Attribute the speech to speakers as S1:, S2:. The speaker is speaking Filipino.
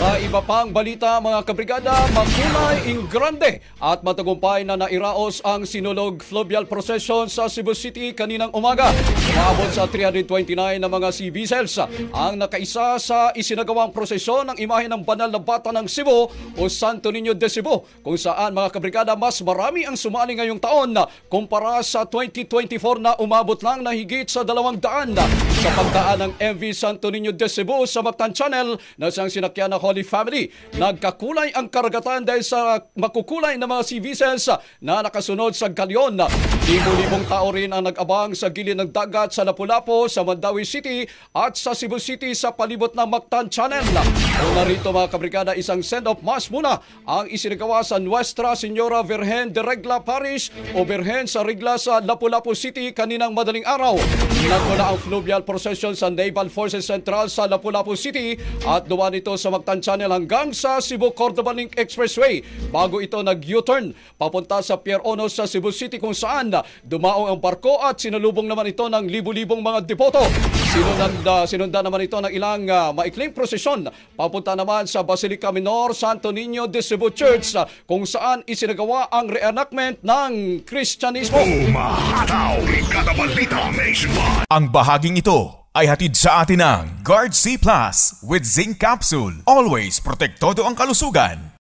S1: Sa iba pang balita mga kabrigada, makulay ing grande at matagumpay na nairaos ang Sinulog Fluvial Procession sa Cebu City kaninang umaga. Umabot sa 329 na mga sea vessels ang nakaisa sa isinagawang prosesyon ng imahe ng Banal na Bata ng Cebu o Santo Niño de Cebu, kung saan mga kabrigada mas marami ang sumali ngayong taon kumpara sa 2024 na umabot lang na higit sa 200 sa pagdaan ng MV Santo Niño de Cebu sa Mactan Channel na siyang sinakyan na Holy Family. Nagkakulay ang karagatan dahil sa makukulay na mga sea vessels na nakasunod sa galyon. Libo-libong tao rin ang nag-abang sa gilid ng dagat sa Lapu-Lapu, sa Mandawi City at sa Cebu City sa palibot ng Mactan Channel. Kung narito mga kabrigada, isang send-off mass muna ang isinagawa sa Nuestra Señora Virgen de Regla Parish o Virgen sa Regla sa Lapu-Lapu City kaninang madaling araw. Nagmula ang fluvial procession sa Naval Forces Central sa Lapu-Lapu City at dumaan ito sa Mactan Channel hanggang sa Cebu-Cordova Link Expressway bago ito nag-U-turn papunta sa Pier Ono sa Cebu City, kung saan dumaong ang barko at sinalubong naman ito ng libu-libong mga depoto. Sinundan naman ito ng ilang maikling prosesyon papunta naman sa Basilica Minor Santo Niño de Cebu Church, kung saan isinagawa ang reenactment ng Kristyanismo.
S2: Ang bahaging ito ay hatid sa atin ng Guard C Plus with Zinc Capsule. Always protektado ang kalusugan.